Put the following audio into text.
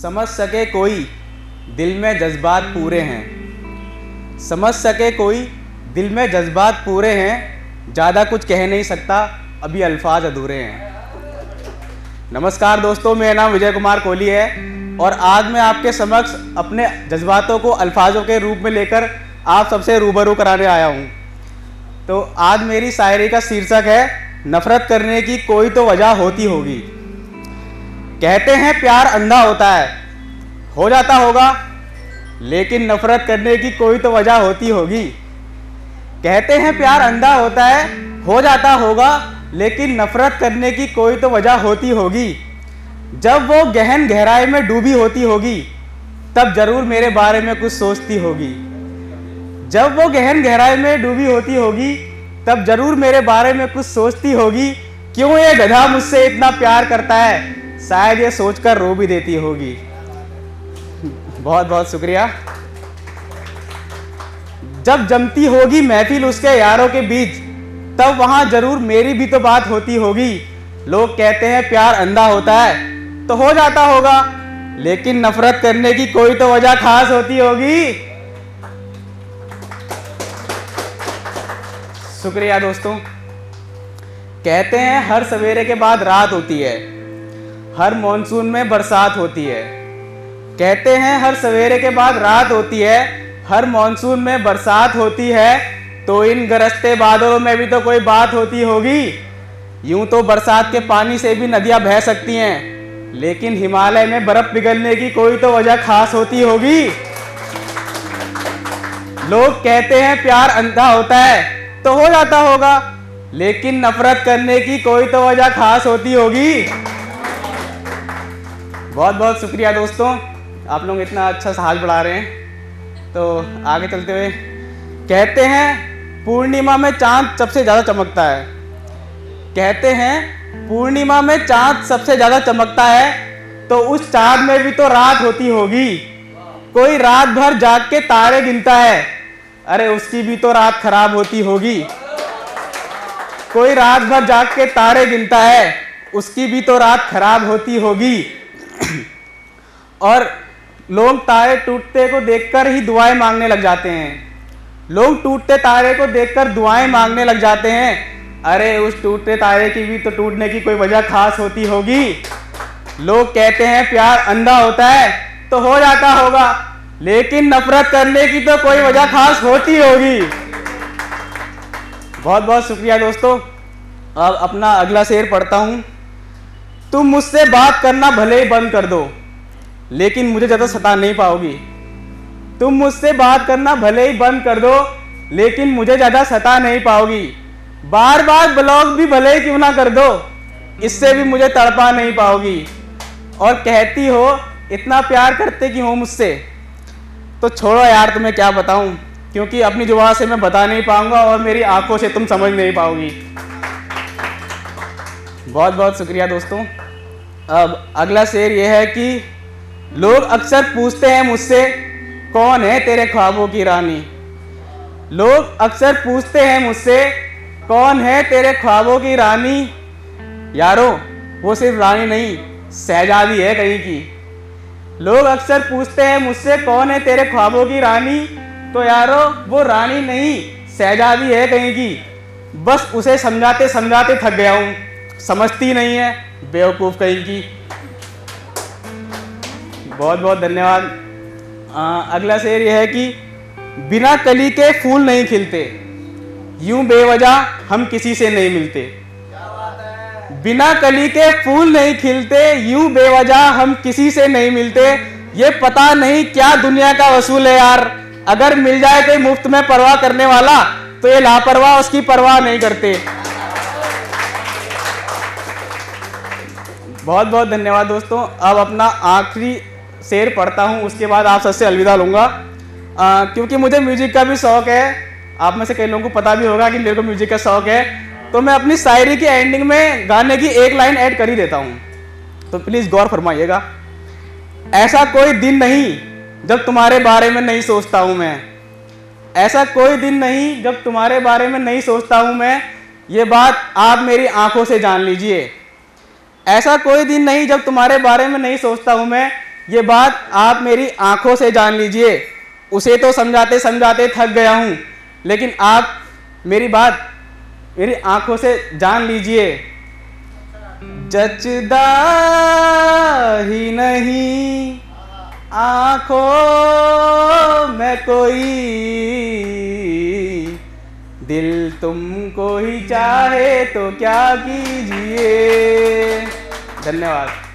समझ सके कोई दिल में जज्बात पूरे हैं, समझ सके कोई दिल में जज्बात पूरे हैं, ज़्यादा कुछ कह नहीं सकता अभी अल्फाज अधूरे हैं। नमस्कार दोस्तों, मेरा नाम विजय कुमार कोहली है और आज मैं आपके समक्ष अपने जज्बातों को अल्फाजों के रूप में लेकर आप सबसे रूबरू कराने आया हूँ। तो आज मेरी शायरी का शीर्षक है नफ़रत करने की कोई तो वजह होती होगी। कहते हैं प्यार अंधा होता है, हो जाता होगा, लेकिन नफ़रत करने की कोई तो वजह होती होगी। कहते हैं प्यार अंधा होता है, हो जाता होगा, लेकिन नफ़रत करने की कोई तो वजह होती होगी। जब वो गहन गहराई में डूबी होती होगी, तब ज़रूर मेरे बारे में कुछ सोचती होगी। जब वो गहन गहराई में डूबी होती होगी, तब ज़रूर मेरे बारे में कुछ सोचती होगी। क्यों ये गधा मुझसे इतना प्यार करता है, शायद ये सोचकर रो भी देती होगी। बहुत बहुत शुक्रिया। जब जमती होगी महफिल उसके यारों के बीच, तब वहाँ ज़रूर मेरी भी तो बात होती होगी। लोग कहते हैं प्यार अंधा होता है, तो हो जाता होगा, लेकिन नफ़रत करने की कोई तो वजह खास होती होगी। शुक्रिया दोस्तों। कहते हैं हर सवेरे के बाद रात होती है, हर मॉनसून में बरसात होती है। कहते हैं हर सवेरे के बाद रात होती है, हर मॉनसून में बरसात होती है। तो इन गरजते बादलों में भी तो कोई बात होती होगी। यूं तो बरसात के पानी से भी नदियां बह सकती हैं, लेकिन हिमालय में बर्फ पिघलने की कोई तो वजह खास होती होगी। लोग कहते हैं प्यार अंधा होता है, तो हो जाता होगा, लेकिन नफ़रत करने की कोई तो वजह खास होती होगी। बहुत बहुत शुक्रिया दोस्तों, आप लोग इतना अच्छा साहस बढ़ा रहे हैं। तो आगे चलते हुए कहते हैं पूर्णिमा में चांद सबसे ज़्यादा चमकता है। कहते हैं पूर्णिमा में चांद सबसे ज़्यादा चमकता है, तो उस चांद में भी तो रात होती होगी। कोई रात भर जाग के तारे गिनता है, अरे उसकी भी तो रात खराब होती होगी। कोई रात भर जाग के तारे गिनता है, उसकी भी तो रात खराब होती होगी। और लोग तारे टूटते को देखकर ही दुआएं मांगने लग जाते हैं। लोग टूटते तारे को देखकर दुआएं मांगने लग जाते हैं, अरे उस टूटते तारे की भी तो टूटने की कोई वजह खास होती होगी। लोग कहते हैं प्यार अंधा होता है, तो हो जाता होगा, लेकिन नफ़रत करने की तो कोई वजह खास होती होगी। बहुत बहुत शुक्रिया दोस्तों। अब अपना अगला शेर पढ़ता हूँ। तुम मुझसे बात करना भले ही बंद कर दो, लेकिन मुझे ज़्यादा सता नहीं पाओगी। तुम मुझसे बात करना भले ही बंद कर दो, लेकिन मुझे ज़्यादा सता नहीं पाओगी। बार बार ब्लॉक भी भले ही क्यों ना कर दो, इससे भी मुझे तड़पा नहीं पाओगी। और कहती हो इतना प्यार करते क्यों हो मुझसे, तो छोड़ो यार, तुम्हें क्या बताऊं, क्योंकि अपनी जुबान से मैं बता नहीं पाऊंगा और मेरी आंखों से तुम समझ नहीं पाओगी। बहुत बहुत शुक्रिया दोस्तों। अब अगला शेर यह है कि लोग अक्सर पूछते हैं मुझसे कौन है तेरे ख्वाबों की रानी। लोग अक्सर पूछते हैं मुझसे कौन है तेरे ख्वाबों की रानी। यारो वो सिर्फ रानी नहीं, शहजादी है कहीं की। लोग अक्सर पूछते हैं मुझसे कौन है तेरे ख्वाबों की रानी, तो यारो वो रानी नहीं, शहजादी है कहीं की। बस उसे समझाते समझाते थक गया हूँ, समझती नहीं है, बेवकूफ़ कहीं की। बहुत बहुत धन्यवाद। अगला शेर यह है कि बिना कली के फूल नहीं खिलते, यूं बेवजह हम किसी से नहीं मिलते। बिना कली के फूल नहीं खिलते, यूं बेवजह हम किसी से नहीं मिलते। ये पता नहीं क्या दुनिया का वसूल है यार, अगर मिल जाए कोई मुफ्त में परवाह करने वाला, तो ये लापरवाह उसकी परवाह नहीं करते। बहुत बहुत धन्यवाद दोस्तों। अब अपना आखिरी शेर पढ़ता हूँ, उसके बाद आप सबसे अलविदा लूँगा। क्योंकि मुझे म्यूजिक का भी शौक़ है, आप में से कई लोगों को पता भी होगा कि मेरे को म्यूजिक का शौक़ है, तो मैं अपनी शायरी की एंडिंग में गाने की एक लाइन ऐड कर ही देता हूँ, तो प्लीज़ गौर फरमाइएगा। ऐसा कोई दिन नहीं जब तुम्हारे बारे में नहीं सोचता हूँ मैं, ऐसा कोई दिन नहीं जब तुम्हारे बारे में नहीं सोचता हूँ मैं, ये बात आप मेरी आंखों से जान लीजिए। ऐसा कोई दिन नहीं जब तुम्हारे बारे में नहीं सोचता हूँ मैं, ये बात आप मेरी आंखों से जान लीजिए। उसे तो समझाते समझाते थक गया हूँ, लेकिन आप मेरी बात मेरी आंखों से जान लीजिए। जचदा ही नहीं आंखों में कोई, दिल तुमको ही चाहे तो क्या कीजिए। धन्यवाद।